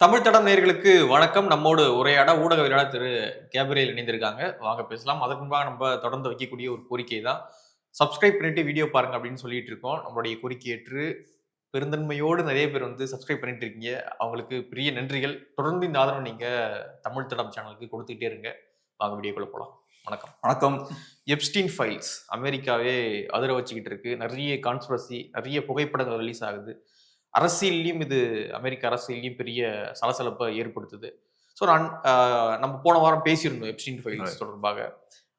தமிழ் தடம் நேயர்களுக்கு வணக்கம். நம்மோடு உரையாட ஊடகவியலாளர் திரு கேப்ரியல் இணைந்திருக்காங்க. வாங்க பேசலாம். அதற்கு முன்பாக நம்ம தொடர்ந்து வைக்கக்கூடிய ஒரு கோரிக்கை தான். சப்ஸ்கிரைப் பண்ணிட்டு வீடியோ பாருங்க அப்படின்னு சொல்லிட்டு இருக்கோம். நம்மளுடைய கோரிக்கை ஏற்று பெருந்தன்மையோடு நிறைய பேர் சப்ஸ்கிரைப் பண்ணிட்டு இருக்கீங்க. அவங்களுக்கு பெரிய நன்றிகள். தொடர்ந்து இந்த ஆதரவு நீங்க தமிழ் தடம் சேனலுக்கு கொடுத்துட்டே இருங்க. வாங்க வீடியோக்குள்ள போலாம். வணக்கம். வணக்கம். எப்ஸ்டீன் ஃபைல்ஸ் அமெரிக்காவே அதிர வச்சுக்கிட்டு இருக்கு. நிறைய கான்ஸ்பிரசி, நிறைய புகைப்படங்கள் ரிலீஸ் ஆகுது. அரசியல்லையும் இது அமெரிக்க அரசியல்லையும் பெரிய சலசலப்பை ஏற்படுத்துது. ஸோ நம்ம போன வாரம் பேசியிருந்தோம் எப்ஸ்டீன் ஃபைல்ஸ் தொடர்பாக.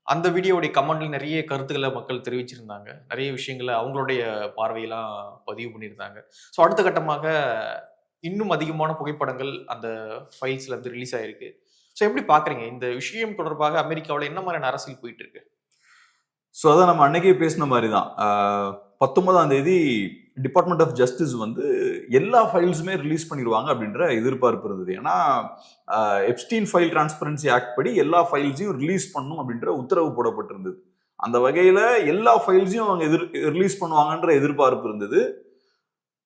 அந்த வீடியோடைய கமெண்ட்ல நிறைய கருத்துக்களை மக்கள் தெரிவிச்சிருந்தாங்க. நிறைய விஷயங்களை அவங்களுடைய பார்வையெல்லாம் பதிவு பண்ணியிருந்தாங்க. ஸோ அடுத்த கட்டமாக இன்னும் அதிகமான புகைப்படங்கள் அந்த ஃபைல்ஸ்ல இருந்து ரிலீஸ் ஆயிருக்கு. ஸோ எப்படி பாக்குறீங்க இந்த விஷயம் தொடர்பாக அமெரிக்காவில் என்ன மாதிரியான அரசியல் போயிட்டு இருக்கு? ஸோ அதான் நம்ம அன்னைக்கே பேசின மாதிரி தான். 19ஆம் தேதி டிபார்ட்மெண்ட் ஆஃப் ஜஸ்டிஸ் எல்லா ஃபைல்ஸுமே ரிலீஸ் பண்ணிடுவாங்க அப்படின்ற எதிர்பார்ப்பு இருந்தது. ஏன்னா எப்ஸ்டீன் ஃபைல் டிரான்ஸ்பரன்சி ஆக்ட் படி எல்லா ஃபைல்ஸையும் ரிலீஸ் பண்ணணும் அப்படின்ற உத்தரவு போடப்பட்டிருந்தது. அந்த வகையில் எல்லா ஃபைல்ஸையும் அவங்க ரிலீஸ் பண்ணுவாங்கன்ற எதிர்பார்ப்பு இருந்தது.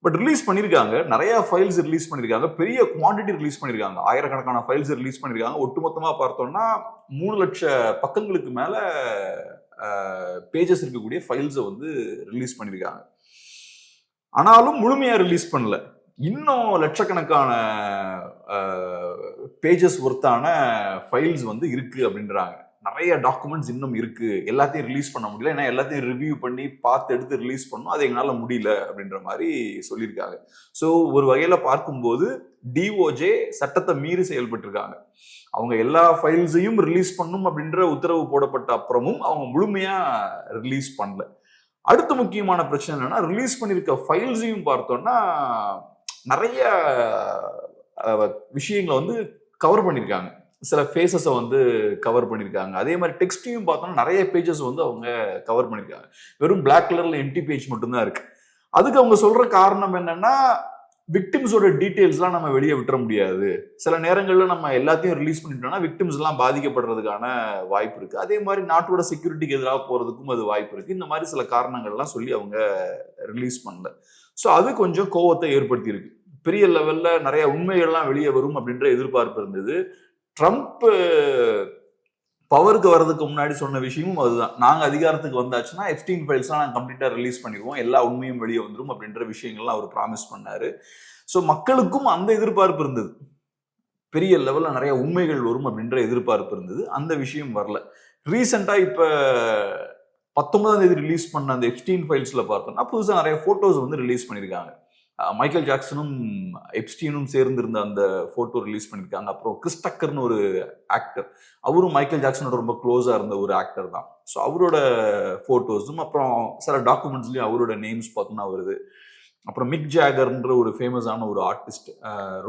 பட் ரிலீஸ் பண்ணியிருக்காங்க. நிறைய ஃபைல்ஸ் ரிலீஸ் பண்ணியிருக்காங்க. பெரிய குவான்டிட்டி ரிலீஸ் பண்ணியிருக்காங்க. ஆயிரக்கணக்கான ஃபைல்ஸ் ரிலீஸ் பண்ணியிருக்காங்க. ஒட்டுமொத்தமாக பார்த்தோம்னா 3 லட்சம் பக்கங்களுக்கு மேலே பேஜஸ் இருக்கக்கூடிய ஃபைல்ஸை ரிலீஸ் பண்ணியிருக்காங்க. ஆனாலும் முழுமையாக ரிலீஸ் பண்ணல. இன்னும் லட்சக்கணக்கான பேஜஸ் ஒர்த்தான ஃபைல்ஸ் இருக்கு அப்படின்றாங்க. நிறைய டாக்குமெண்ட்ஸ் இன்னும் இருக்கு, எல்லாத்தையும் ரிலீஸ் பண்ண முடியல. ஏன்னா எல்லாத்தையும் ரிவ்யூ பண்ணி பார்த்து எடுத்து ரிலீஸ் பண்ணணும், அது எங்களால் முடியல அப்படின்ற மாதிரி சொல்லியிருக்காங்க. ஸோ ஒரு வகையில் பார்க்கும்போது டிஓஜே சட்டத்தை மீறி செயல்பட்டிருக்காங்க. அவங்க எல்லா ஃபைல்ஸையும் ரிலீஸ் பண்ணும் அப்படின்ற உத்தரவு போடப்பட்ட அப்புறமும் அவங்க முழுமையா ரிலீஸ் பண்ணல. அடுத்த முக்கியமான பிரச்சனை என்னன்னா, ரிலீஸ் பண்ணியிருக்க ஃபைல்ஸையும் பார்த்தோம்னா நிறைய விஷயங்களை கவர் பண்ணியிருக்காங்க. சில ஃபேஸஸை கவர் பண்ணியிருக்காங்க. அதே மாதிரி டெக்ஸ்டையும் பார்த்தோம்னா நிறைய பேஜஸ் அவங்க கவர் பண்ணியிருக்காங்க. வெறும் பிளாக் கலர்ல எம்டி பேஜ் மட்டும்தான் இருக்கு. அதுக்கு அவங்க சொல்ற காரணம் என்னன்னா, விக்டிம்ஸோட டீட்டெயில்ஸ்லாம் நம்ம வெளியே விட்டுற முடியாது. சில நேரங்களில் நம்ம எல்லாத்தையும் ரிலீஸ் பண்ணிட்டோம்னா விக்டிம்ஸ் எல்லாம் பாதிக்கப்படுறதுக்கான வாய்ப்பு இருக்கு. அதே மாதிரி நாட்டோட செக்யூரிட்டிக்கு எதிராக போறதுக்கும் அது வாய்ப்பு இருக்கு. இந்த மாதிரி சில காரணங்கள்லாம் சொல்லி அவங்க ரிலீஸ் பண்ணல. ஸோ அது கொஞ்சம் கோவத்தை ஏற்படுத்தி இருக்கு. பெரிய லெவல்ல நிறைய உண்மைகள்லாம் வெளியே வரும் அப்படின்ற எதிர்பார்ப்பு இருந்தது. ட்ரம்ப் பவருக்கு வர்றதுக்கு முன்னாடி சொன்ன விஷயமும் அதுதான். நாங்க அதிகாரத்துக்கு வந்தாச்சுன்னா எப்ஸ்டீன் ஃபைல்ஸ்லாம் நாங்கள் கம்ப்ளீட்டா ரிலீஸ் பண்ணிடுவோம், எல்லா உண்மையும் வெளியே வந்துடும் அப்படின்ற விஷயங்கள்லாம் அவர் ப்ராமிஸ் பண்ணாரு. ஸோ மக்களுக்கும் அந்த எதிர்பார்ப்பு இருந்தது. பெரிய லெவல்ல நிறைய உண்மைகள் வரும் அப்படின்ற எதிர்பார்ப்பு இருந்தது. அந்த விஷயம் வரல. ரீசெண்டா இப்ப 19ஆம் தேதி ரிலீஸ் பண்ண அந்த எப்ஸ்டீன் ஃபைல்ஸ்ல பார்த்தோம்னா புதுசாக நிறைய போட்டோஸ் ரிலீஸ் பண்ணியிருக்காங்க. மைக்கேல் ஜாக்சனும் எப்ஸ்டீனும் சேர்ந்திருந்த அந்த போட்டோ ரிலீஸ் பண்ணியிருக்காங்க. அப்புறம் கிறிஸ் டக்கர்னு ஒரு ஆக்டர், அவரும் மைக்கேல் ஜாக்சனோட ரொம்ப க்ளோஸா இருந்த ஒரு ஆக்டர் தான். ஸோ அவரோட போட்டோஸும் அப்புறம் சில டாக்குமெண்ட்ஸ்லயும் அவரோட நேம்ஸ் பார்த்தோம்னா வருது. அப்புறம் மிக் ஜாகர்ன்ற ஒரு ஃபேமஸான ஒரு ஆர்டிஸ்ட்,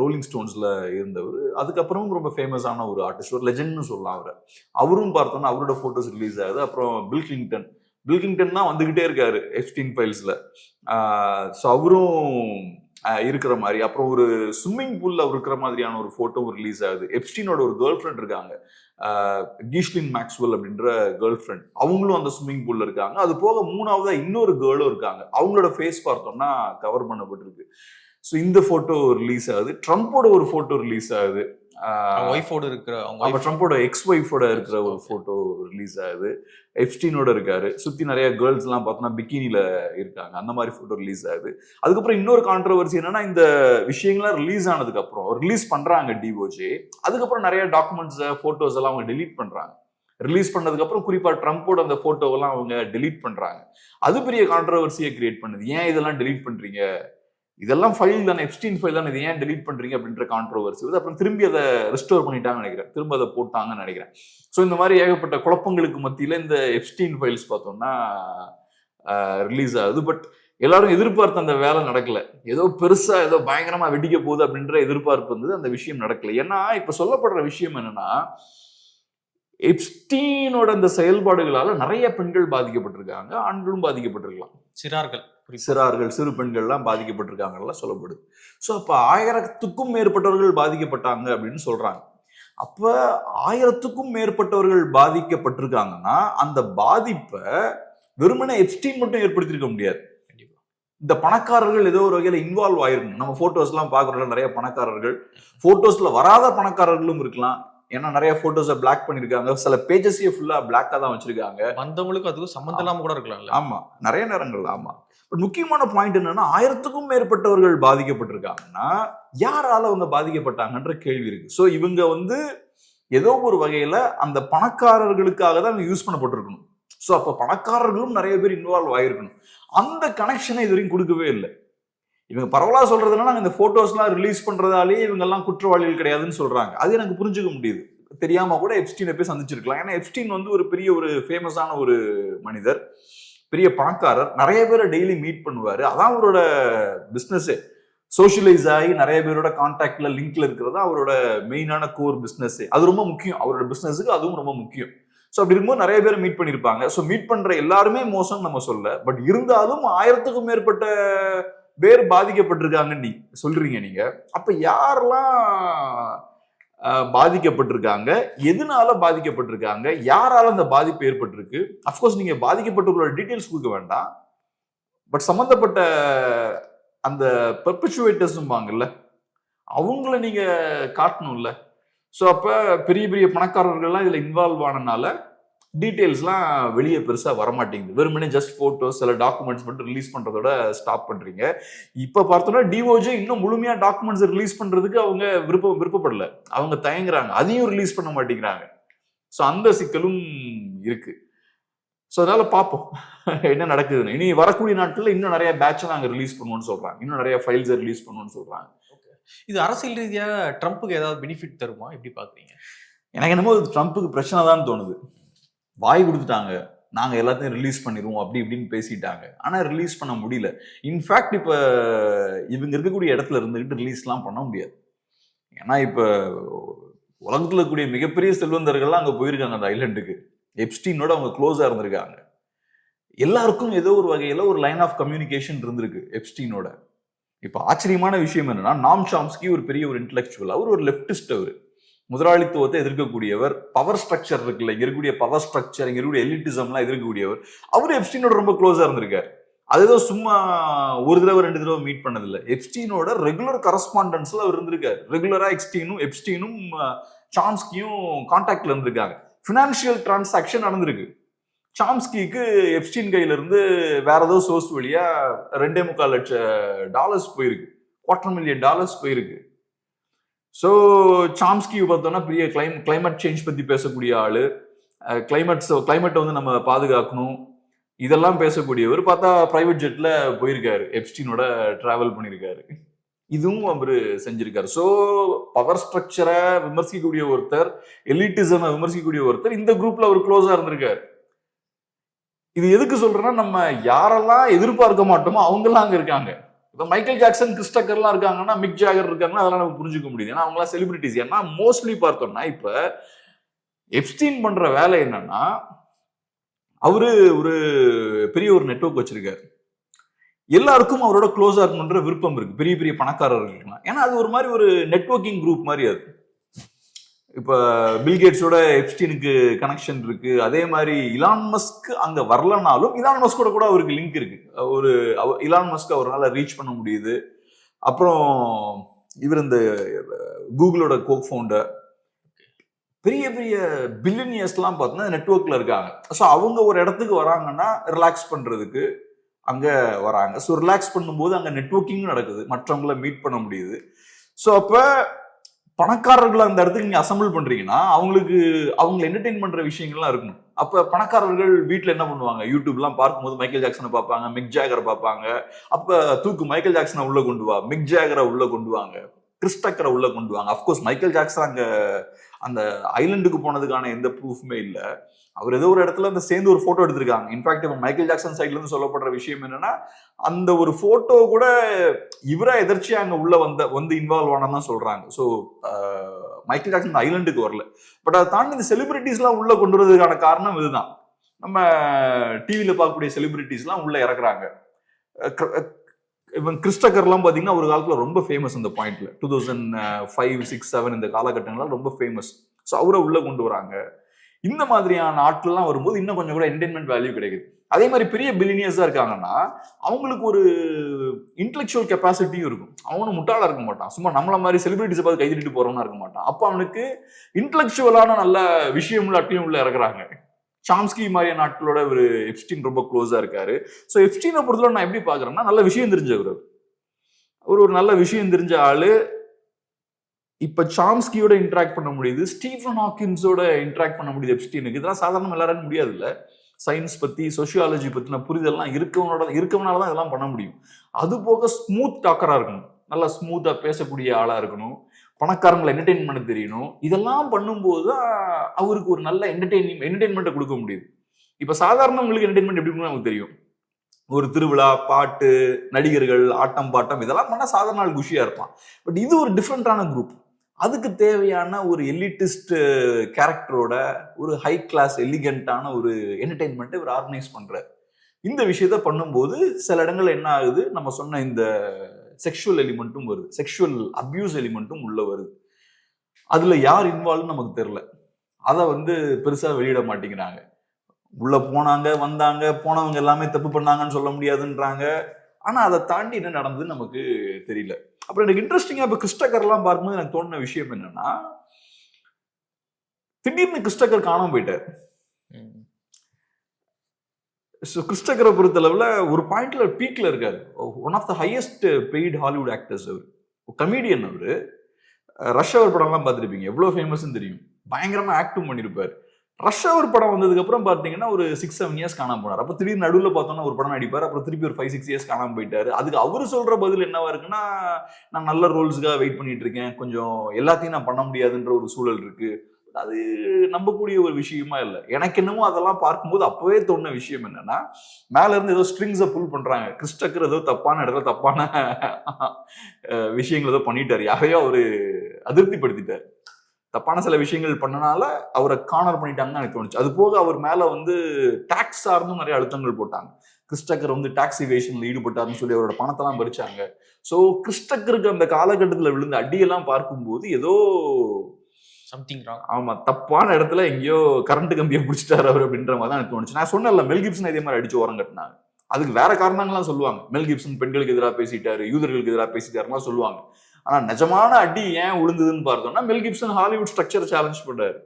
ரோலிங் ஸ்டோன்ஸ்ல இருந்தவர். அதுக்கப்புறமும் ரொம்ப ஃபேமஸான ஒரு ஆர்டிஸ்ட், ஒரு லெஜெண்ட்னு சொல்லலாம் அவரை. அவரும் பார்த்தோம்னா அவரோட போட்டோஸ் ரிலீஸ் ஆகுது. அப்புறம் பில் கிளிங்டன் தான் வந்துகிட்டே இருக்காரு எப்ஸ்டீன் ஃபைல்ஸ்ல. ஸோ அவரும் இருக்கிற மாதிரி. அப்புறம் ஒரு ஸ்விம்மிங் பூல்ல அவர் இருக்கிற மாதிரியான ஒரு போட்டோ ரிலீஸ் ஆகுது. எப்ஸ்டீனோட ஒரு கேர்ள் ஃப்ரெண்ட் இருக்காங்க, கீஷ்லின் மேக்ஸ்வெல் அப்படின்ற கேர்ள் ஃப்ரெண்ட். அவங்களும் அந்த ஸ்விம்மிங் பூல்ல இருக்காங்க. அது போக 3ஆவதா இன்னொரு கேர்ளும் இருக்காங்க. அவங்களோட ஃபேஸ் பார்த்தோம்னா கவர் பண்ணப்பட்டிருக்கு. ஸோ இந்த போட்டோ ரிலீஸ் ஆகுது. ட்ரம்போட ஒரு போட்டோ ரிலீஸ் ஆகுது. ட்ரம்போட எக்ஸ் ஒய்ஃபோட இருக்கிற ஒரு போட்டோ ரிலீஸ் ஆகுது. எப்ஸ்டீனோட இருக்காரு. சுத்தி நிறைய கேர்ள்ஸ் எல்லாம் பார்த்தோம்னா பிக்கினில இருக்காங்க. அந்த மாதிரி போட்டோ ரிலீஸ் ஆகுது. அதுக்கப்புறம் இன்னொரு கான்ட்ரோவர்சி என்னன்னா, இந்த விஷயங்கள்லாம் ரிலீஸ் ஆனதுக்கு அப்புறம் ரிலீஸ் பண்றாங்க டிஓஜே. அதுக்கப்புறம் நிறைய டாக்குமெண்ட்ஸ் போட்டோஸ் எல்லாம் அவங்க டெலீட் பண்றாங்க. ரிலீஸ் பண்ணதுக்கு அப்புறம் குறிப்பா ட்ரம்போட அந்த போட்டோவெல்லாம் அவங்க டெலீட் பண்றாங்க. அது பெரிய கான்ட்ரோவர்சியை கிரியேட் பண்ணுது. ஏன் இதெல்லாம் டெலீட் பண்றீங்க, இதெல்லாம் ஃபைல் தானே, எப்ஸ்டீன் ஃபைல் தானே, இது ஏன் டெலீட் பண்றீங்க அப்படின்ற கான்ட்ரோவர்சி வந்து அப்புறம் திரும்பி அதை ரெஸ்டோர் பண்ணிட்டாங்கன்னு நினைக்கிறேன். திரும்ப அதை போட்டாங்கன்னு நினைக்கிறேன். ஸோ இந்த மாதிரி ஏகப்பட்ட குழப்பங்களுக்கு மத்தியில இந்த எப்ஸ்டீன் ஃபைல்ஸ் பார்த்தோம்னா ரிலீஸ் ஆகுது. பட் எல்லாரும் எதிர்பார்த்த அந்த வேலை நடக்கல. ஏதோ பெருசா ஏதோ பயங்கரமா வெடிக்க போகுது அப்படின்ற எதிர்பார்ப்பு இருந்தது. அந்த விஷயம் நடக்கல. ஏன்னா இப்ப சொல்லப்படுற விஷயம் என்னன்னா, எப்ஸ்டீனோட அந்த செயல்பாடுகளால நிறைய பெண்கள் பாதிக்கப்பட்டிருக்காங்க, ஆண்களும் பாதிக்கப்பட்டிருக்கலாம். சிறார்கள், சிறு பெண்கள்லாம் பாதிக்கப்பட்டிருக்காங்க சொல்லப்படுது. ஸோ அப்ப 1000க்கும் மேற்பட்டவர்கள் பாதிக்கப்பட்டாங்க அப்படின்னு சொல்றாங்க. அப்ப 1000க்கும் மேற்பட்டவர்கள் பாதிக்கப்பட்டிருக்காங்கன்னா அந்த பாதிப்பை வெறுமனே எப்ஸ்டீன் மட்டும் ஏற்படுத்தியிருக்க முடியாது. இந்த பணக்காரர்கள் ஏதோ ஒரு வகையில இன்வால்வ் ஆயிருக்கணும். நம்ம போட்டோஸ் எல்லாம் பாக்குறோம்ல, நிறைய பணக்காரர்கள், போட்டோஸ்ல வராத பணக்காரர்களும் இருக்கலாம். ஏன்னா நிறைய போட்டோஸை பிளாக் பண்ணிருக்காங்க, சில பேஜஸையே ஃபுல்லா பிளாக்கா தான் வச்சிருக்காங்க. வந்தவங்களுக்கு அதுக்கும் சம்மந்தம் இல்லாம கூட இருக்கலாம்ல. ஆமா, நிறைய நேரங்கள். ஆமா, பட் முக்கியமான பாயிண்ட் என்னன்னா 1000க்கும் மேற்பட்டவர்கள் பாதிக்கப்பட்டிருக்காங்கன்னா யாரால அவங்க பாதிக்கப்பட்டாங்கன்ற கேள்வி இருக்கு. சோ இவங்க வந்து ஏதோ ஒரு வகையில அந்த பணக்காரர்களுக்காக தான் யூஸ் பண்ணப்பட்டிருக்கணும். சோ அப்ப பணக்காரர்களும் நிறைய பேர் இன்வால்வ் ஆயிருக்கணும். அந்த கனெக்ஷனை இது வரைக்கும் கொடுக்கவே இல்லை. இவங்க பரவலா சொல்றதுன்னா நாங்க இந்த போட்டோஸ் எல்லாம் ரிலீஸ் பண்றதாலேயே இவங்க எல்லாம் குற்றவாளிகள் கிடையாதுன்னு சொல்றாங்க. அது எனக்கு புரிஞ்சுக்க முடியுது. தெரியாம கூட எப்ஸ்டீனை போய் சந்திச்சிருக்கலாம். ஏன்னா எப்ஸ்டீன் வந்து ஒரு பெரிய ஒரு ஃபேமஸான ஒரு மனிதர், பெரிய பணக்காரர், நிறைய பேரை டெய்லி மீட் பண்ணுவாரு. அதான் அவரோட பிசினஸ். சோஷியலைஸ் ஆகி நிறைய பேரோட கான்டாக்ட்ல லிங்க்ல இருக்கிறது அவரோட மெயினான கோர் பிசினஸ். அது ரொம்ப முக்கியம் அவரோட பிசினஸுக்கு, அதுவும் ரொம்ப முக்கியம். ஸோ அப்படி இருக்கும்போது நிறைய பேர் மீட் பண்ணியிருப்பாங்க. ஸோ மீட் பண்ற எல்லாருமே மோசம் நம்ம சொல்ல, பட் இருந்தாலும் 1000க்கும் மேற்பட்ட பேர் பாதிக்கப்பட்டிருக்காங்கன்னு நீ சொல்றீங்க. நீங்க அப்ப யாரெல்லாம் பாதிக்கப்பட்டிருக்காங்க, எதனால பாதிக்கப்பட்டிருக்காங்க, யாரால அந்த பாதிப்பு ஏற்பட்டிருக்கு? அப்கோர்ஸ் நீங்க பாதிக்கப்பட்டவர்களோட டீட்டெயில்ஸ் கொடுக்க வேண்டாம், பட் சம்பந்தப்பட்ட அந்த பெர்பச்சுவேட்டர்ஸ்பாங்கல்ல, அவங்கள நீங்க காட்டணும்ல. ஸோ அப்ப பெரிய பெரிய பணக்காரர்கள்லாம் இதுல இன்வால்வ் ஆனனால டீட்டெயில்ஸ்லாம் வெளியே பெருசா வரமாட்டேங்குது. வெறுமனே ஜஸ்ட் போட்டோஸ், சில டாக்குமெண்ட்ஸ் மட்டும் ரிலீஸ் பண்றதோட ஸ்டாப் பண்றீங்க. இப்ப பார்த்தோம்னா டிஓஜே இன்னும் முழுமையா டாக்குமெண்ட்ஸ் ரிலீஸ் பண்றதுக்கு அவங்க விருப்பப்படல, அவங்க தயங்குறாங்க, அதையும் ரிலீஸ் பண்ண மாட்டேங்கிறாங்க. ஸோ அந்த சிக்கலும் இருக்கு. ஸோ அதனால பார்ப்போம் என்ன நடக்குதுன்னு. இனி வரக்கூடிய நாட்கள்ல இன்னும் நிறைய பேட்சை நாங்க ரிலீஸ் பண்ணுவோம்னு சொல்றாங்க, இன்னும் நிறைய ஃபைல்ஸை ரிலீஸ் பண்ணுவோம்னு சொல்றாங்க. இது அரசியல் ரீதியா ட்ரம்ப்புக்கு ஏதாவது பெனிஃபிட் தருமா? எப்படி பாக்குறீங்க? எனக்கு என்னமோ ட்ரம்ப்புக்கு பிரச்சனை தான் தோணுது. வாய் கொடுத்துட்டாங்க, நாங்க எல்லாத்தையும் ரிலீஸ் பண்ணிடுவோம் அப்படி இப்படின்னு பேசிட்டாங்க, ஆனா ரிலீஸ் பண்ண முடியல. இன்ஃபேக்ட் இப்ப இவங்க இருக்கக்கூடிய இடத்துல இருந்துகிட்டு ரிலீஸ்லாம் பண்ண முடியாது. ஏன்னா இப்ப உலகத்துல இருக்கக்கூடிய மிகப்பெரிய செல்வந்தர்கள்லாம் அங்க போயிருக்காங்க அந்த ஐலண்டுக்கு. எப்ஸ்டீனோட அவங்க க்ளோஸா இருந்திருக்காங்க. எல்லாருக்கும் ஏதோ ஒரு வகையில ஒரு லைன் ஆஃப் கம்யூனிகேஷன் இருந்திருக்கு எப்ஸ்டீனோட. இப்ப ஆச்சரியமான விஷயம் என்னன்னா, நாம் சாம்ஸ்கி ஒரு பெரிய ஒரு இன்டெலெக்சுவல், அவர் ஒரு லெப்டிஸ்ட், அவரு முதலாளித்துவத்தை எதிர்க்கக்கூடியவர், பவர் ஸ்ட்ரக்சர் இருக்குல்ல, இங்க இருக்கக்கூடிய பவர் ஸ்ட்ரக்சர், இங்க இருக்கக்கூடிய எலிட்டிசம்லாம் எதிர்க்கக்கூடியவர். அவரு எப்ஸ்டீனோட ரொம்ப க்ளோஸா இருந்திருக்காரு. அதுதான் சும்மா ஒரு தடவை 2 தடவை மீட் பண்ணதில்லை. எப்ஸ்டீனோட ரெகுலர் கரஸ்பாண்டன்ஸ்ல அவர் இருந்திருக்காரு. ரெகுலரா எப்ஸ்டீனும் சாம்ஸ்கியும் கான்டாக்ட்ல இருந்திருக்காங்க. பினான்சியல் டிரான்சாக்ஷன் நடந்திருக்கு. சாம்ஸ்கிக்கு எப்ஸ்டீன் கையில இருந்து வேற ஏதோ சோர்ஸ் வழியா $2.25 லட்சம் போயிருக்கு, $250,000 போயிருக்கு. ஸோ சாம்ஸ்கி பார்த்தோம்னா பெரிய கிளைமேட் சேஞ்ச் பத்தி பேசக்கூடிய ஆளு, கிளைமேட்டை வந்து நம்ம பாதுகாக்கணும் இதெல்லாம் பேசக்கூடியவர். பார்த்தா பிரைவேட் ஜெட்ல போயிருக்காரு, எப்ஸ்டீனோட டிராவல் பண்ணியிருக்காரு. இதுவும் அவரு செஞ்சிருக்காரு. ஸோ பவர் ஸ்ட்ரக்சரை விமர்சிக்கக்கூடிய ஒருத்தர், எலிட்டிசமை விமர்சிக்கக்கூடிய ஒருத்தர், இந்த குரூப்ல அவர் க்ளோஸா இருந்திருக்காரு. இது எதுக்கு சொல்றேன்னா, நம்ம யாரெல்லாம் எதிர்பார்க்க மாட்டோமோ அவங்கெல்லாம் அங்க இருக்காங்க. இப்போ மைக்கேல் ஜாக்சன், கிறிஸ் டக்கர்லாம் இருக்காங்கன்னா, மிக் ஜாகர் இருக்காங்கன்னா, அதெல்லாம் நம்ம புரிஞ்சுக்க முடியுது. ஏன்னா அவங்களாம் செலிபிரிட்டிஸ். ஏன்னா மோஸ்ட்லி பார்த்தோம்னா இப்ப எப்ஸ்டீன் பண்ற வேலை என்னன்னா, அவரு ஒரு பெரிய ஒரு நெட்வொர்க் வச்சிருக்காரு. எல்லாருக்கும் அவரோட க்ளோஸா இருக்கணுன்ற விருப்பம் இருக்கு, பெரிய பெரிய பணக்காரர்கள். ஏன்னா அது ஒரு மாதிரி ஒரு நெட்வொர்க்கிங் குரூப் மாதிரி. அது இப்ப பில்கேட்ஸோட எப்ஸ்டீனுக்கு கனெக்ஷன் இருக்கு. அதே மாதிரி இலான் மஸ்க் அங்க வரலனாலும் இலான் மஸ்கோட கூட அவருக்கு லிங்க் இருக்கு. இலான் மஸ்க் அவரால் ரீச் பண்ண முடியுது. அப்புறம் இவர் இந்த கூகுளோட கோ ஃபவுண்டர், பெரிய பெரிய பில்லியனியர்ஸ்லாம் பார்த்தோன்னா நெட்வொர்க்ல இருக்காங்க. ஸோ அவங்க ஒரு இடத்துக்கு வராங்கன்னா ரிலாக்ஸ் பண்றதுக்கு அங்க வராங்க. ஸோ ரிலாக்ஸ் பண்ணும்போது அங்க நெட்வொர்க்கிங் நடக்குது, மற்றவங்கள மீட் பண்ண முடியுது. ஸோ அப்ப பணக்காரர்கள் அந்த இடத்துக்கு நீங்க அசம்பிள் பண்றீங்கன்னா அவங்களை என்டர்டெயின் பண்ற விஷயங்கள்லாம் இருக்கணும். அப்ப பணக்காரர்கள் வீட்டுல என்ன பண்ணுவாங்க, யூடியூப்லாம் பார்க்கும்போது மைக்கேல் ஜாக்சனை பார்ப்பாங்க, மிக் ஜாகரை பார்ப்பாங்க. அப்ப மைக்கேல் ஜாக்சனை உள்ள கொண்டு வா, மிக் ஜாகரை உள்ள கொண்டு வாங்க, கிறிஸ் டக்கரை உள்ள கொண்டு வாங்க. அப்கோர்ஸ் மைக்கேல் ஜாக்சன் அங்க அந்த ஐலண்டுக்கு போனதுக்கான எந்த ப்ரூஃப்மே இல்லை. அவர் ஏதோ ஒரு இடத்துல அந்த சேர்ந்து ஒரு போட்டோ எடுத்திருக்காங்க. இன்ஃபேக்ட் இப்போ மைக்கேல் ஜாக்சன் சைட்ல இருந்து சொல்லப்படுற விஷயம் என்னன்னா, அந்த ஒரு போட்டோ கூட இவரா எதிர்ச்சியா அங்க உள்ள வந்து இன்வால்வ் ஆனதான் சொல்றாங்க. ஸோ மைக்கேல் ஜாக்சன் ஐலண்டுக்கு வரல. பட் அதை தாண்டி இந்த செலிபிரிட்டிஸ் எல்லாம் உள்ள கொண்டு வரதுக்கான காரணம் இதுதான். நம்ம டிவியில பார்க்கக்கூடிய செலிபிரிட்டிஸ் எல்லாம் உள்ள இறக்குறாங்க. இவன் கிறிஸ் டக்கர்லாம் பாத்தீங்கன்னா ஒரு காலத்துல ரொம்ப ஃபேமஸ். அந்த பாயிண்ட்ல 2005, 6, 7 இந்த காலகட்டங்கள்லாம் ரொம்ப ஃபேமஸ். ஸோ அவரை உள்ள கொண்டு வராங்க. இந்த மாதிரியான ஆட்கள்லாம் வரும்போது இன்னும் கொஞ்சம் கூட என்டர்டைன்மெண்ட் வேல்யூ கிடைக்குது. அதே மாதிரி பெரிய பில்லினியர்ஸா இருக்காங்கன்னா அவங்களுக்கு ஒரு இன்டெலெக்சுவல் கெப்பாசிட்டியும் இருக்கும். அவனும் முட்டாளா இருக்க மாட்டான், சும்மா நம்மள மாதிரி செலிபிரிட்டிஸை பார்த்து கைதிட்டு போறவனா இருக்க மாட்டான். அப்ப அவனுக்கு இன்டெலெக்சுவலான நல்ல விஷயமுள்ள அட்டையும் உள்ள இறக்குறாங்க. சாம்ஸ்கி மாதிரியான நாட்களோட ஒரு எப்ஸ்டீன் ரொம்ப க்ளோஸா இருக்காரு. ஸோ எப்ஸ்டீனை பொறுத்தவரை நான் எப்படி பாக்குறேன்னா, நல்ல விஷயம் தெரிஞ்சவர், ஒரு நல்ல விஷயம் தெரிஞ்ச ஆளு. இப்ப சாம்ஸ்கியோட இன்டராக்ட் பண்ண முடியுது, ஸ்டீஃபன் ஹாக்கின்ஸோட இன்டராக்ட் பண்ண முடியுது எப்ஸ்டீனுக்கு. இதெல்லாம் சாதாரண எல்லாரும் முடியாது இல்ல. சயின்ஸ் பத்தி சோசியாலஜி பத்தின புரிதல்லாம் இருக்கவனாலதான் இதெல்லாம் பண்ண முடியும். அது போக ஸ்மூத் டாக்கரா இருக்கணும், நல்லா ஸ்மூத்தா பேசக்கூடிய ஆளா இருக்கணும், பணக்காரங்களை என்டர்டெயின் பண்ண தெரியணும். இதெல்லாம் பண்ணும்போது அவருக்கு ஒரு நல்ல என்டர்டெயின்மெண்ட்டை கொடுக்க முடியுது. இப்ப சாதாரணவங்களுக்கு என்டர்டெயின்மெண்ட் எப்படி இருக்குன்னு நமக்கு தெரியும். ஒரு திருவிழா, பாட்டு, நடிகர்கள், ஆட்டம் பாட்டம் இதெல்லாம் பண்ணா சாதாரண நாள் குஷியா இருப்பான். பட் இது ஒரு டிஃப்ரெண்டான குரூப். அதுக்கு தேவையான ஒரு எலிட்டிஸ்ட் கேரக்டரோட ஒரு ஹை கிளாஸ் எலிகண்டான ஒரு என்டர்டெயின்மெண்ட்டை இவர் ஆர்கனைஸ் பண்றாரு. இந்த விஷயத்த பண்ணும்போது சில இடங்கள்ல என்ன ஆகுது, நம்ம சொன்ன இந்த செக்ஷுவல் எலிமெண்ட்டும் வருது, செக்ஷுவல் அபியூஸ் எலிமெண்ட்டும் உள்ள வருது. அதுல யார் இன்வால்வ் நமக்கு தெரியல, அதை பெருசா வெளியிட மாட்டேங்கிறாங்க. உள்ள போனாங்க, வந்தாங்க, போனவங்க எல்லாமே தப்பு பண்ணாங்கன்னு சொல்ல முடியாதுன்றாங்க. ஆனா அதை தாண்டி என்ன நடந்ததுன்னு நமக்கு தெரியல. அப்புறம் எனக்கு இன்ட்ரெஸ்டிங்கா இப்ப கிறிஸ்டக்கர் எல்லாம் பார்க்கும்போது எனக்கு தோணுன விஷயம் என்னன்னா, திடீர்னு கிறிஸ்டக்கர் காணாம போயிட்டார். கிறிஸ்டக்கரை பொறுத்தளவுல ஒரு பாயிண்ட்ல பீக்ல இருக்காரு. One of the highest paid Hollywood actors அவர், கமீடியன் அவரு. ரஷ் அவர் படம் எல்லாம் பார்த்திருப்பீங்க, எவ்வளவு ஃபேமஸ் தெரியும், பயங்கரமா ஆக்டும் பண்ணிருப்பாரு. ரஷ் அவர் படம் வந்ததுக்கு அப்புறம் பாத்தீங்கன்னா ஒரு 6-7 இயர்ஸ் காணாம போனார். அப்ப திடீர்னு நடுவில் பார்த்தோம்னா ஒரு படம் நடிப்பார், அப்புறம் திருப்பி ஒரு 5-6 இயர்ஸ் காணாம போயிட்டாரு. அதுக்கு அவரு சொல்ற பதில் என்னவா இருக்குன்னா, நான் நல்ல ரோல்ஸுக்காக வெயிட் பண்ணிட்டு இருக்கேன், கொஞ்சம் எல்லாத்தையும் நான் பண்ண முடியாதுன்ற ஒரு சூழல் இருக்கு. அது நம்பக்கூடிய ஒரு விஷயமா இல்லை. எனக்கு என்னமோ அதெல்லாம் பார்க்கும்போது அப்பவே தோணுன விஷயம் என்னன்னா, மேல இருந்து ஏதோ ஸ்ட்ரிங்ஸை புல் பண்றாங்க, கிறிஸ்டக்கர் ஏதோ தப்பான இடத்துல தப்பான விஷயங்கள் ஏதோ பண்ணிட்டாரு, யாரையோ அவரு அதிருப்திப்படுத்திட்டாரு. தப்பான சில விஷயங்கள் பண்ணனால அவரை கார்னர் பண்ணிட்டாங்கன்னு எனக்கு தோணுச்சு. அது போக அவர் மேல டாக்ஸ் சார்ந்தும் நிறைய அழுத்தங்கள் போட்டாங்க. கிறிஸ்டக்கர் டாக்ஸ் இவேஷன்ல ஈடுபட்டாருன்னு சொல்லி அவரோட பணத்தெல்லாம் பறிச்சாங்க. ஸோ கிறிஸ்டக்கருக்கு அந்த காலகட்டத்தில் விழுந்த அடியெல்லாம் பார்க்கும்போது ஏதோ சம்திங் ராங், ஆமா, தப்பான இடத்துல எங்கேயோ கரண்ட் கம்பியை பிடிச்சிட்டாரு அவர் அப்படின்ற மாதிரி தான் எனக்கு தோணுச்சு. நான் சொன்னேன்ல, மெல் கிப்சன் இதே மாதிரி அடிச்சு ஓரம் கட்டினாங்க. அதுக்கு வேற காரணங்கள்லாம் சொல்லுவாங்க. மெல் கிப்சன் பெண்களுக்கு எதிராக பேசிட்டாரு, யூதர்களுக்கு எதிராக பேசிட்டாருலாம் சொல்லுவாங்க. ஆனா நிஜமான அடி ஏன் விழுந்ததுன்னு பார்த்தோம்னா, மெல் கிப்சன் ஹாலிவுட் ஸ்ட்ரக்சரை சேலஞ்ச் பண்ணாரு,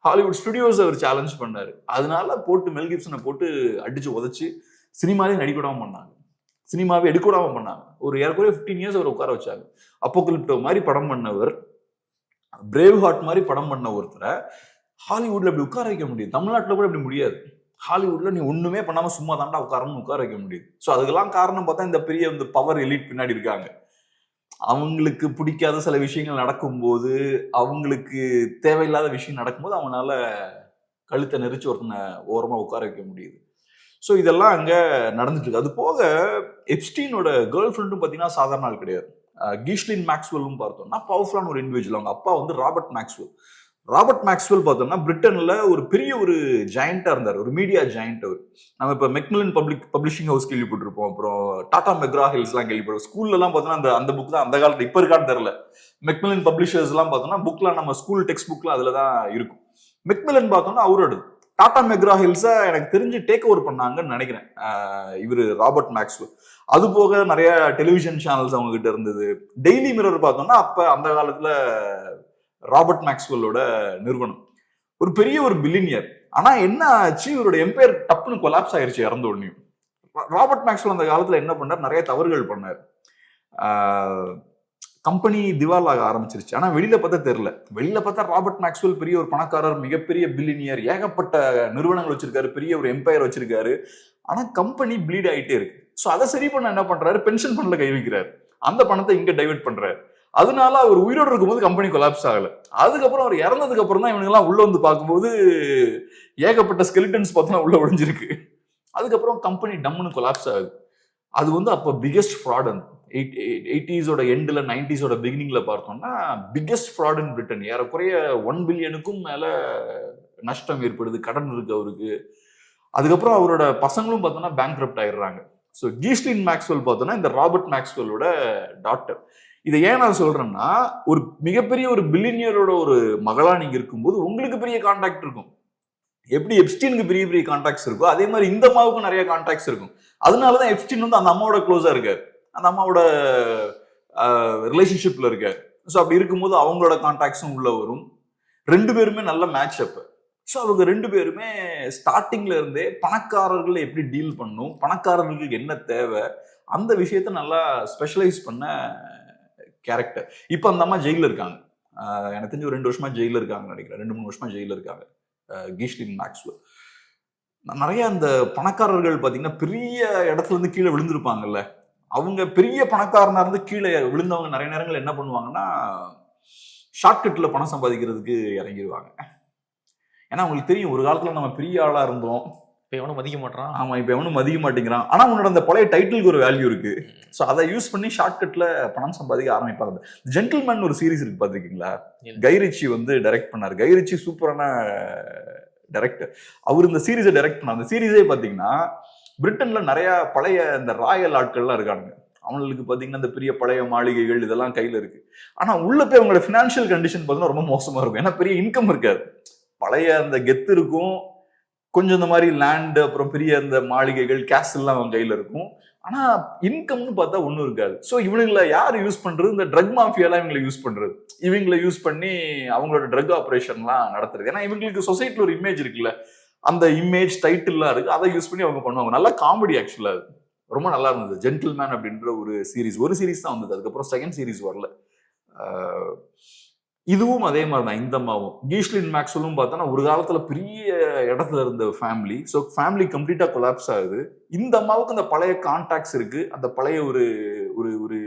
ஹாலிவுட் ஸ்டுடியோஸ் அவர் சேலஞ்ச் பண்ணாரு. அதனால போட்டு மெல் கிப்சனை போட்டு அடிச்சு உதச்சு சினிமாவே நடிக்கூடாம பண்ணாங்க, சினிமாவே எடுக்கூடாம பண்ணாங்க. ஒரு ஏற்கனவே 15 இயர்ஸ் அவர் உட்கார வச்சாங்க. அப்போகலிப்டோ மாதிரி படம் பண்ணவர், பிரேவ் ஹார்ட் மாதிரி படம் பண்ண ஒருத்தரை ஹாலிவுட்ல அப்படி உட்கார வைக்க முடியும். தமிழ்நாட்டில் கூட அப்படி முடியாது. ஹாலிவுட்ல நீ ஒண்ணுமே பண்ணாம சும்மா தாண்டா உட்கார வைக்க முடியுது. ஸோ அதுக்கெல்லாம் காரணம் பார்த்தா இந்த பெரிய பவர் எலிட் பின்னாடி இருக்காங்க. அவங்களுக்கு பிடிக்காத சில விஷயங்கள் நடக்கும்போது, அவங்களுக்கு தேவையில்லாத விஷயம் நடக்கும்போது அவங்களால கழுத்தை நெரிச்சு ஒருத்தனை ஓரமா உட்கார வைக்க முடியுது. ஸோ இதெல்லாம் அங்க நடந்துட்டு இருக்கு. அது போக எப்ஸ்டீனோட கேர்ள் ஃப்ரெண்டும் பார்த்தீங்கன்னா சாதாரண ஆள் கிடையாது. கீஸ்லின் மேக்ஸ்வெல்லும் பார்த்தோம்னா பவர்ஃபுல்லான ஒரு இண்டிவிஜுவல். அவங்க அப்பா ராபர்ட் மேக்ஸ்வெல். ராபர்ட் மேக்ஸ்வெல் பார்த்தோம்னா பிரிட்டன்ல ஒரு பெரிய ஒரு ஜாயிண்டா இருந்தார், ஒரு மீடியா ஜாயிண்ட் அவர். நம்ம இப்ப மெக்மில்லன் பப்ளிஷிங் ஹவுஸ் கேள்விப்பட்டிருப்போம், அப்புறம் டாடா மெக்ரா ஹில்ஸ் எல்லாம் கேள்விப்பட்டோம். ஸ்கூல்ல எல்லாம் பார்த்தோம்னா அந்த புக் தான் அந்த காலத்துல, இப்ப இருக்கான்னு தெரியல. மெக்மில்லன் பப்ளிஷர்ஸ் எல்லாம் பார்த்தோம்னா புக்லாம் நம்ம ஸ்கூல் டெக்ஸ்ட் புக்லாம் அதுலதான் இருக்கும். மெக்மில்லன் பார்த்தோம்னா அவரோட டாடா மெக்ரா ஹில்ஸை எனக்கு தெரிஞ்சு டேக் ஓவர் பண்ணாங்கன்னு நினைக்கிறேன் இவரு ராபர்ட் மேக்ஸ்வெல். அது போக நிறைய டெலிவிஷன் சேனல்ஸ் அவங்க கிட்ட இருந்தது. டெய்லி மிரர் பார்த்தோம்னா அப்ப அந்த காலத்துல ராபர்ட் மேக்ஸ்வெல்லோட நிறுவனம். ஒரு பெரிய ஒரு பில்லியனியர். ஆனா என்ன ஆச்சு, இவரோட எம்பையர் டப்புன்னு கொலாப்ஸ் ஆயிருச்சு இறந்த உடனே. ராபர்ட் மேக்ஸ்வெல் அந்த காலத்துல என்ன பண்ணார், நிறைய தவறுகள் பண்ணார். கம்பெனி திவாலாக ஆரம்பிச்சிருச்சு. ஆனா வெளியில பார்த்தா தெரியல. வெளியில பார்த்தா ராபர்ட் மேக்ஸ்வெல் பெரிய ஒரு பணக்காரர், மிகப்பெரிய பில்லியனியர், ஏகப்பட்ட நிறுவனங்கள் வச்சிருக்காரு, பெரிய ஒரு எம்பையர் வச்சிருக்காரு. ஆனா கம்பெனி ப்ளீட் ஆயிட்டே இருக்கு. ஸோ அதை சரி பண்ண என்ன பண்றாரு, பென்ஷன் ஃபண்ட்ல கை வைக்கிறாரு, அந்த பணத்தை இங்க டைவர்ட் பண்றாரு. அதனால அவர் உயிரோடு இருக்கும்போது கம்பெனி கொலாப்ஸ் ஆகல. அதுக்கப்புறம் அவர் இறந்ததுக்கு அப்புறம் தான் இவங்க எல்லாம் உள்ள பார்க்கும்போது ஏகப்பட்ட ஸ்கெலிட்டன்ஸ் பார்த்தோம்னா உள்ள ஒழிஞ்சிருக்கு. அதுக்கப்புறம் கம்பெனி டம்முன்னு கொலாப்ஸ் ஆகுது. அது அப்ப பிகெஸ்ட் ஃப்ராட். 80s எண்ட்ல 90s பிகினிங்ல பார்த்தோம்னா பிகெஸ்ட் ஃப்ராட் இன் பிரிட்டன். ஏறக்குறைய 1 பில்லியனுக்கும் மேல நஷ்டம் ஏற்படுது, கடன் இருக்கு அவருக்கு. அதுக்கப்புறம் அவரோட பசங்களும் பார்த்தோம்னா பேங்க்ரப்ட் ஆயிடுறாங்க. ஸோ கீஸ்லின் மேக்ஸ்வெல் பார்த்தோம்னா இந்த ராபர்ட் மேக்ஸ்வெல்லோட டாக்டர். இதை ஏன் நான் சொல்றேன்னா, ஒரு மிகப்பெரிய ஒரு பில்லியனியரோட ஒரு மகளா நீங்க இருக்கும்போது உங்களுக்கு பெரிய கான்டாக்ட் இருக்கும். எப்படி எப்ஸ்டீனுக்கு பெரிய பெரிய கான்டாக்ட்ஸ் இருக்கோ அதே மாதிரி இந்த அம்மாவுக்கும் நிறைய கான்டாக்ட்ஸ் இருக்கும். அதனாலதான் எப்ஸ்டீன் வந்து அந்த அம்மாவோட க்ளோஸா இருக்காரு, அந்த அம்மாவோட ரிலேஷன்ஷிப்ல இருக்காரு. ஸோ அப்படி இருக்கும்போது அவங்களோட கான்டாக்ட்ஸும் உள்ள வரும். ரெண்டு பேருமே நல்ல மேட்ச் அப். ஸோ அவங்க ரெண்டு பேருமே ஸ்டார்டிங்ல இருந்தே பணக்காரர்களை எப்படி டீல் பண்ணும், பணக்காரர்களுக்கு என்ன தேவை, அந்த விஷயத்த நல்லா ஸ்பெஷலைஸ் பண்ண கேரக்டர். இப்போ அந்த அம்மா ஜெயில இருக்காங்க, எனக்கு தெரிஞ்சு ஒரு 2 வருஷமா ஜெயில இருக்காங்கன்னு நினைக்கிறேன், 2-3 வருஷமா ஜெயில இருக்காங்க கீஸ்லின் மேக்ஸ்வெல். நிறைய அந்த பணக்காரர்கள் பார்த்தீங்கன்னா பெரிய இடத்துல இருந்து கீழே விழுந்திருப்பாங்கல்ல, அவங்க பெரிய பணக்காரனா இருந்து கீழே விழுந்தவங்க நிறைய நேரங்கள் என்ன பண்ணுவாங்கன்னா ஷார்ட்கட்ல பணம் சம்பாதிக்கிறதுக்கு இறங்கிடுவாங்க. ஏன்னா அவங்களுக்கு தெரியும் ஒரு காலத்துல நம்ம பெரிய ஆளா இருந்தோம், இப்ப எவனும் மதிக்க மாட்டான். ஆமா, இப்ப எவனும் மதிக்க மாட்டேங்கிறான். ஆனா உன்னோட அந்த பழைய டைட்டிலுக்கு ஒரு வேல்யூ இருக்கு. ஸோ அதை யூஸ் பண்ணி ஷார்ட்கட்ல பணம் சம்பாதிக்க ஆரம்பிப்பாங்க. ஜென்டில்மேன் ஒரு சீரிஸ் இருக்கு பாத்துக்கீங்களா, கை ரிச்சி வந்து டைரக்ட் பண்ணாரு. கை ரிச்சி சூப்பரான டைரக்டர். அவர் இந்த சீரீஸை டைரக்ட் பண்ணார். அந்த சீரீஸே பாத்தீங்கன்னா பிரிட்டன்ல நிறைய பழைய இந்த ராயல் ஆட்கள்லாம் இருக்கானுங்க. அவங்களுக்கு பாத்தீங்கன்னா இந்த பெரிய பழைய மாளிகைகள் இதெல்லாம் கையில இருக்கு. ஆனா உள்ள போய் அவங்களோட பினான்சியல் கண்டிஷன் பார்த்தீங்கன்னா ரொம்ப மோசமா இருக்கும். ஏன்னா பெரிய இன்கம் இருக்காது, பழைய அந்த கெத்து இருக்கும், கொஞ்சம் இந்த மாதிரி லேண்ட், அப்புறம் பெரிய அந்த மாளிகைகள் கேஸ்லாம் அவங்க கையில இருக்கும். ஆனா இன்கம்னு பார்த்தா ஒன்றும் இருக்காது. ஸோ இவங்களை யார் யூஸ் பண்றது, இந்த ட்ரக் மாஃபியாலாம் இவங்களை யூஸ் பண்றது, இவங்களை யூஸ் பண்ணி அவங்களோட ட்ரக் ஆப்ரேஷன்லாம் நடத்துறது. ஏன்னா இவங்களுக்கு சொசைட்டில ஒரு இமேஜ் இருக்குல்ல, அந்த இமேஜ் டைட்டில்லாம் இருக்கு, அதை யூஸ் பண்ணி அவங்க பண்ணுவாங்க. நல்லா காமெடி ஆக்சுவலா, ரொம்ப நல்லா இருந்தது. ஜென்டில்மேன் அப்படின்ற ஒரு சீரீஸ், ஒரு சீரீஸ் தான் வந்தது, அதுக்கப்புறம் செகண்ட் சீரீஸ் வரல. இதுவும் அதே மாதிரி தான். இந்த அம்மாவும் கீஸ்லின் மேக்ஸ்வெல்லும் பார்த்தோன்னா ஒரு காலத்துல பெரிய இடத்துல இருந்த ஃபேமிலி. ஸோ ஃபேமிலி கம்ப்ளீட்டா கொலாப்ஸ் ஆகுது. இந்த அம்மாவுக்கு அந்த பழைய கான்டாக்ட்ஸ் இருக்கு, அந்த பழைய ஒரு ஒரு ஒரு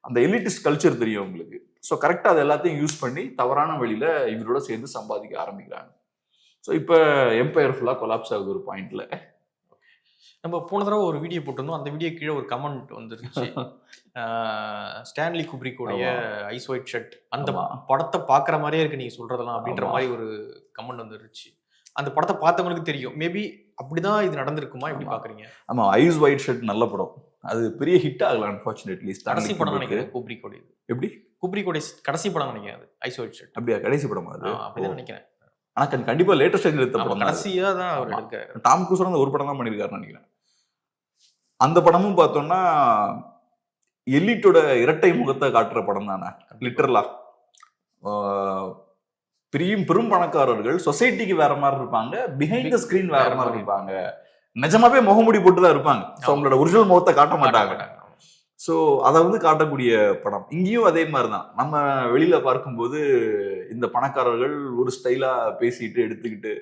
அந்த எலிட்டிஸ்ட் கல்ச்சர் தெரியும் உங்களுக்கு. ஸோ கரெக்டா அது எல்லாத்தையும் யூஸ் பண்ணி தவறான வழியில இவரோட சேர்ந்து சம்பாதிக்க ஆரம்பிக்கிறாங்க. ஸோ இப்போ எம்பையர் ஃபுல்லா கொலாப்ஸ் ஆகுது ஒரு பாயிண்ட்ல. நம்ம போன தடவை ஒரு வீடியோ போட்டிருந்தோம், அந்த வீடியோ கீழே ஒரு கமெண்ட் வந்துருச்சு, ஸ்டான்லி குப்ரிக்கோடைய ஐஸ் ஒயிட் ஷர்ட் அந்த படத்தை பாக்குற மாதிரியே இருக்கு நீங்க சொல்றதெல்லாம் அப்படின்ற மாதிரி ஒரு கமெண்ட் வந்துருச்சு. அந்த படத்தை பார்த்தவங்களுக்கு தெரியும், மேபி அப்படிதான் இது நடந்திருக்குமா, எப்படி பாக்குறீங்க? ஆமா, ஐஸ் ஒயிட் ஷர்ட் நல்ல படம், அது பெரிய ஹிட் ஆகல அன்பார்ச்சுனேட்லி. கடைசி படம் நினைக்கிறேன் குப்ரிக்கோடைய. எப்படி குப்ரிக்கோடைய கடைசி படம் நினைக்கிறேன் அது ஐஸ் ஒயிட் ஷர்ட். அப்படியா? கடைசி படம் அது? அப்படிதான் நினைக்கிறேன். ஆனா கண்டிப்பா லேட்டஸ்ட் எடுத்த படம், கடைசியா தான் அவர் எடுக்கிறாரு. டாம் க்ரூஸ் ஒரு படம் தான் பண்ணிருக்காருன்னு நினைக்கிறேன். அந்த படமும் பார்த்தோம்னா எலிட்டோட இரட்டை முகத்தை காட்டுற படம் தானே லிட்டரலா. பெரும் பணக்காரர்கள் சொசைட்டிக்கு வேற மாதிரி இருப்பாங்க, பிஹைண்ட் த ஸ்கிரீன் வேற மாதிரி இருப்பாங்க. நிஜமாவே முகமூடி போட்டுதான் இருப்பாங்க, அவங்களோட ஒரிஜினல் முகத்தை காட்ட மாட்டாங்க. ஸோ அதை வந்து காட்டக்கூடிய படம். இங்கேயும் அதே மாதிரிதான். நம்ம வெளியில பார்க்கும்போது இந்த பணக்காரர்கள் ஒரு ஸ்டைலா பேசிட்டு எடுத்துக்கிட்டு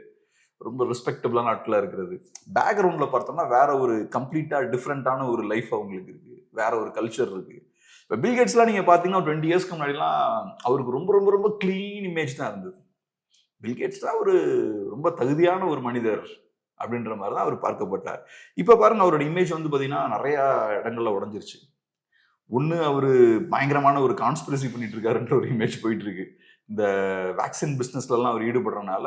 ரொம்ப ரெஸ்பெக்டபிளான ஆட்களா இருக்கிறது, பேக்ரவுண்ட்ல பார்த்தோம்னா வேற ஒரு கம்ப்ளீட்டா டிஃப்ரெண்டான ஒரு லைஃப் அவங்களுக்கு இருக்கு, வேற ஒரு கல்ச்சர் இருக்கு. இப்போ பில்கேட்ஸ்லாம் நீங்க பாத்தீங்கன்னா 20 இயர்ஸ்க்கு முன்னாடிலாம் அவருக்கு ரொம்ப ரொம்ப ரொம்ப கிளீன் இமேஜ் தான் இருந்தது. பில்கேட்ஸ் தான் ஒரு ரொம்ப தகுதியான ஒரு மனிதர் அப்படின்ற மாதிரி தான் அவர் பார்க்கப்பட்டார். இப்ப பாருங்க அவரோட இமேஜ் வந்து பாத்தீங்கன்னா நிறைய இடங்கள்ல உடஞ்சிருச்சு. ஒண்ணு அவரு பயங்கரமான ஒரு கான்ஸ்பிரசி பண்ணிட்டு இருக்காருன்ற ஒரு இமேஜ் போயிட்டு இருக்கு. இந்த வேக்சின் பிஸ்னஸ்ல எல்லாம் அவர் ஈடுபடுறதுனால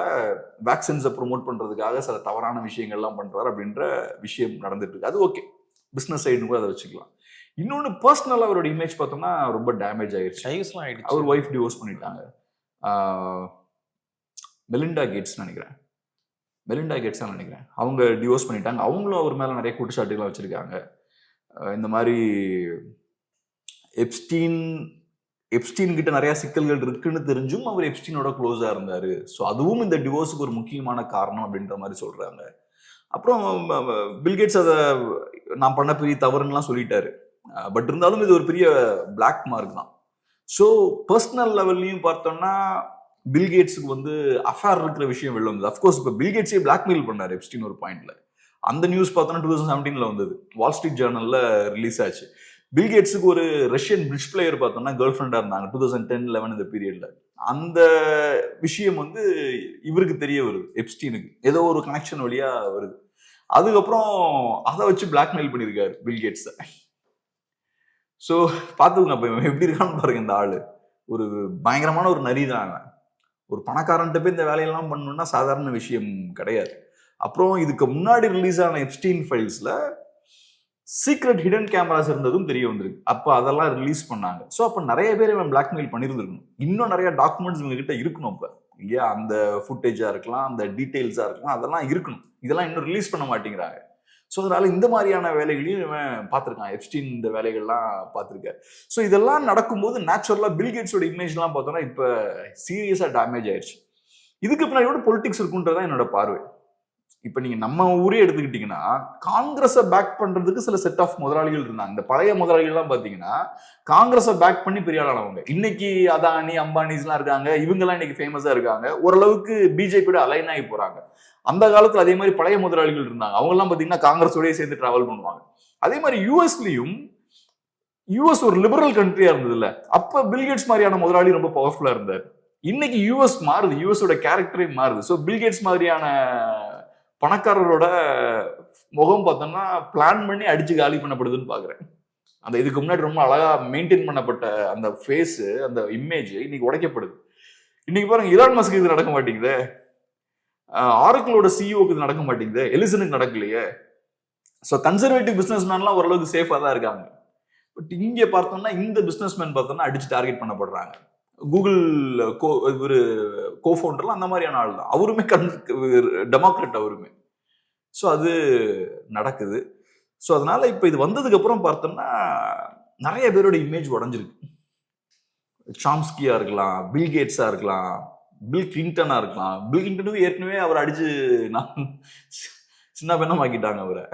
வேக்சின்ஸை ப்ரொமோட் பண்றதுக்காக சில தவறான விஷயங்கள்லாம் பண்றாரு அப்படின்ற விஷயம் நடந்துட்டு இருக்கு. அது ஓகே, பிசினஸ் சைடுன்னு கூட அதை வச்சுக்கலாம். இன்னொன்னு பர்சனலா அவரோட இமேஜ் பார்த்தோம்னா ரொம்ப டேமேஜ் ஆயிடுச்சு. அவர் ஒய்ஃப் டிவோர்ஸ் பண்ணிட்டாங்க. மெலிண்டா கேட்ஸ் நினைக்கிறேன், அவங்க டிவோர்ஸ் பண்ணிட்டாங்க. அவங்களும் அவர் மேல நிறைய குற்றச்சாட்டுகள்லாம் வச்சிருக்காங்க. இந்த மாதிரி எப்ஸ்டீன் கிட்ட நிறைய சிக்கல்கள் இருக்குன்னு தெரிஞ்சும் அவர் எப்ஸ்டீனோட க்ளோஸா இருந்தாரு. ஸோ அதுவும் இந்த டிவோர்ஸுக்கு ஒரு முக்கியமான காரணம் அப்படின்ற மாதிரி சொல்றாங்க. அப்புறம் பில்கேட்ஸ் அதை நான் பண்ண பெரிய தவறுலாம் சொல்லிட்டாரு. பட் இருந்தாலும் இது ஒரு பெரிய பிளாக் மார்க் தான். ஸோ பர்சனல் லெவல்லையும் பார்த்தோம்னா பில்கேட்ஸுக்கு வந்து அஃபேர் இருக்கிற விஷயம் வெளில வந்தது. அஃப்கோர்ஸ் இப்போ பில்கேட்ஸே பிளாக்மெயில் பண்ணாரு எப்ஸ்டீன் ஒரு பாயிண்ட்ல. அந்த நியூஸ் பார்த்தோன்னா 2017 வந்தது, வால் ஸ்ட்ரீட் ஜேர்னல்ல ரிலீஸ் ஆச்சு. பில்கேட்ஸுக்கு ஒரு ரஷ்யன் பிரிட்ஜ் பிளேயர் பார்த்தோம்னா கேர்ள் ஃப்ரெண்டா இருந்தாங்க 2010-11 இந்த பீரியட்ல. அந்த விஷயம் வந்து இவருக்கு தெரிய வருது, எப்ஸ்டீனுக்கு ஏதோ ஒரு கனெக்ஷன் வழியா வருது. அதுக்கப்புறம் அதை வச்சு பிளாக்மெயில் பண்ணியிருக்காரு பில்கேட்ஸை. ஸோ பார்த்துக்கோங்க அப்ப எப்படி இருக்கான்னு பாருங்க. இந்த ஆளு ஒரு பயங்கரமான ஒரு நரி தான். ஒரு பணக்காரன்ட்ட போய் இந்த வேலையெல்லாம் பண்ணணும்னா சாதாரண விஷயம் கிடையாது. அப்புறம் இதுக்கு முன்னாடி ரிலீஸ் ஆன எப்ஸ்டீன் ஃபைல்ஸ்ல சீக்ரெட் ஹிடன் கேமராஸ் இருந்ததும் தெரிய வந்திருக்கு. அப்ப அதெல்லாம் ரிலீஸ் பண்ணாங்க. ஸோ அப்ப நிறைய பேர் இவன் பிளாக்மெயில் பண்ணியிருந்திருக்கணும். இன்னும் நிறைய டாக்குமெண்ட்ஸ் இவங்க கிட்ட இருக்கணும். அப்ப இல்லையா? அந்த ஃபுட்டேஜா இருக்கலாம், அந்த டீடைல்ஸா இருக்கலாம், அதெல்லாம் இருக்கணும். இதெல்லாம் இன்னும் ரிலீஸ் பண்ண மாட்டேங்கிறாங்க. ஸோ அதனால இந்த மாதிரியான வேலைகளையும் இவன் பார்த்துருக்கான். எப்ஸ்டீன் இந்த வேலைகள்லாம் பார்த்துருக்காரு. ஸோ இதெல்லாம் நடக்கும்போது நேச்சுரலா பில்கேட்ஸோட இமேஜ்லாம் பார்த்தோம்னா இப்போ சீரியஸா டேமேஜ் ஆயிடுச்சு. இதுக்கு பின்னாடி கூட பொலிட்டிக்ஸ் இருக்குன்றதான் என்னோட பார்வை. இப்ப நீங்க நம்ம ஊரே எடுத்துக்கிட்டீங்கன்னா காங்கிரஸை பேக் பண்றதுக்கு சில செட் ஆஃப் முதலாளிகள் இருந்தாங்க. இந்த பழைய முதலாளிகள் எல்லாம் பாத்தீங்கன்னா காங்கிரஸை பேக் பண்ணி பெரிய ஆளானவங்க. இன்னைக்கு அதானி அம்பானிஸ் எல்லாம் இருக்காங்க, இவங்க எல்லாம் இன்னைக்கு ஃபேமஸா இருக்காங்க, ஓரளவுக்கு பிஜேபியோட அலைன் ஆகி போறாங்க. அந்த காலத்துல அதே மாதிரி பழைய முதலாளிகள் இருந்தாங்க, அவங்க எல்லாம் பாத்தீங்கன்னா காங்கிரஸோடய சேர்ந்து டிராவல் பண்ணுவாங்க. அதே மாதிரி யூஎஸ்லயும் யூஎஸ் ஒரு லிபரல் கண்ட்ரியா இருந்தது இல்ல, அப்ப பில்கேட்ஸ் மாதிரியான முதலாளி ரொம்ப பவர்ஃபுல்லா இருந்தார். இன்னைக்கு யூஎஸ் மாறுது, யூஎஸோட கேரக்டரே மாறுது. ஸோ பில்கேட்ஸ் மாதிரியான பணக்காரரோட முகம் பார்த்தோம்னா பிளான் பண்ணி அடிச்சு காலி பண்ணப்படுதுன்னு பாக்குறேன். அந்த இதுக்கு முன்னாடி ரொம்ப அழகா மெயின்டைன் பண்ணப்பட்ட அந்த ஃபேஸ், அந்த இமேஜ் இன்னைக்கு உடைக்கப்படுது. இன்னைக்கு பாருங்க, இலான் மஸ்க்கு இது நடக்க மாட்டேங்குது, ஆரக்கிளோட சிஇஓக்கு இது நடக்க மாட்டேங்குது, எலிசனுக்கு நடக்கலையே. ஸோ கன்சர்வேட்டிவ் பிசினஸ் மேன்லாம் ஓரளவுக்கு சேஃபா தான் இருக்காங்க. பட் இங்க பார்த்தோம்னா இந்த பிசினஸ் மேன் பார்த்தோம்னா அடிச்சு டார்கெட் பண்ணப்படுறாங்க. கூகுள் ஒரு கோஃபவுண்டர்லாம் அந்த மாதிரியான ஆள் தான், அவருமே டெமோக்ராட் அவருமே. ஸோ அது நடக்குது. ஸோ அதனால இப்போ இது வந்ததுக்கு அப்புறம் பார்த்தோம்னா நிறைய பேரோட இமேஜ் உடஞ்சிருக்கு. சாம்ஸ்கியா இருக்கலாம், பில் கேட்ஸா இருக்கலாம், பில் கிளின்டனா இருக்கலாம். பில் கிளின்டனுக்கு ஏற்கனவே அவர் அடிச்சு சின்ன பெண்ணமாக்கிட்டாங்க அவரை.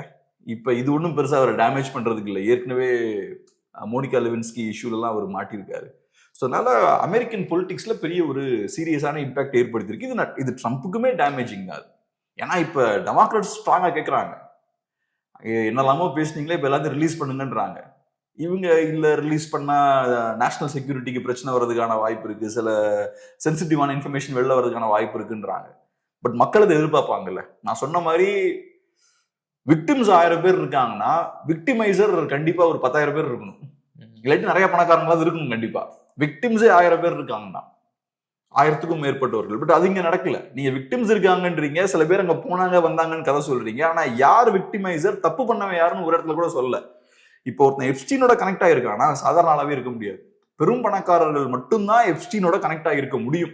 இப்போ இது ஒன்றும் பெருசாக அவரை டேமேஜ் பண்றதுக்கு இல்லை. ஏற்கனவே மோனிகா லெவின்ஸ்கி இஷ்யூலலாம் அவர் மாட்டியிருக்காரு. ஸோ அதனால அமெரிக்கன் பொலிட்டிக்ஸ்ல பெரிய ஒரு சீரியஸான இம்பாக்ட் ஏற்படுத்தியிருக்கு. இது ட்ரம்ப்புக்குமே டேமேஜிங் தான். ஏன்னா இப்போ டெமோக்ராட்ஸ் ஸ்ட்ராங்கா கேட்குறாங்க, என்னெல்லாமோ பேசுனீங்களே இப்போ எல்லாத்தையும் ரிலீஸ் பண்ணுங்கன்றாங்க. இவங்க இல்லை, ரிலீஸ் பண்ணா நேஷனல் செக்யூரிட்டிக்கு பிரச்சனை வர்றதுக்கான வாய்ப்பு இருக்கு, சில சென்சிட்டிவான இன்ஃபர்மேஷன் வெளில வர்றதுக்கான வாய்ப்பு இருக்குன்றாங்க. பட் மக்கள் அதை எதிர்பார்ப்பாங்கல்ல. நான் சொன்ன மாதிரி விக்டிம்ஸ் 1000 பேர் இருக்காங்கன்னா விக்டிமைசர் கண்டிப்பா ஒரு 10,000 பேர் இருக்கணும், இல்லாட்டி நிறைய பணக்காரங்களாவது இருக்கணும் கண்டிப்பா. விக்டிம்ஸே 1000 பேர் இருக்காங்கன்னா 1000க்கும் மேற்பட்டவர்கள். பட் அது இங்க நடக்கல. நீங்க விக்டிம்ஸ் இருக்காங்கன்றீங்க, சில பேர் அங்க போனாங்க வந்தாங்கன்னு கதை சொல்றீங்க. ஆனா யார் விக்டிமைசர், தப்பு பண்ணவன் யாருன்னு ஒரு இடத்துல கூட சொல்லல. இப்போ ஒருத்தன் எப்ஸ்டீனோட கனெக்ட் ஆயிருக்கானா சாதாரண ஆளாவே இருக்க முடியாது. பெரும் பணக்காரர்கள் மட்டும்தான் எப்ஸ்டீனோட கனெக்ட் ஆகிருக்க முடியும்.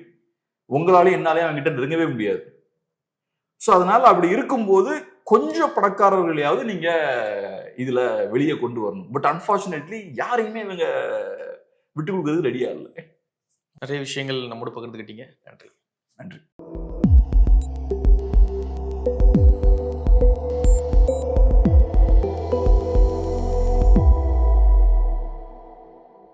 உங்களாலேயும் என்னாலேயும் அவங்ககிட்ட நெருங்கவே முடியாது. ஸோ அதனால அப்படி இருக்கும்போது கொஞ்சம் பணக்காரர்களையாவது நீங்க இதுல வெளியே கொண்டு வரணும். பட் அன்பார்ச்சுனேட்லி யாரையுமே இவங்க விட்டு கொடுக்கறது ரெடியா இல்லை. நிறைய விஷயங்கள் நம்மோடு பகிர்ந்துக்கிட்டீங்க. நன்றி. நன்றி.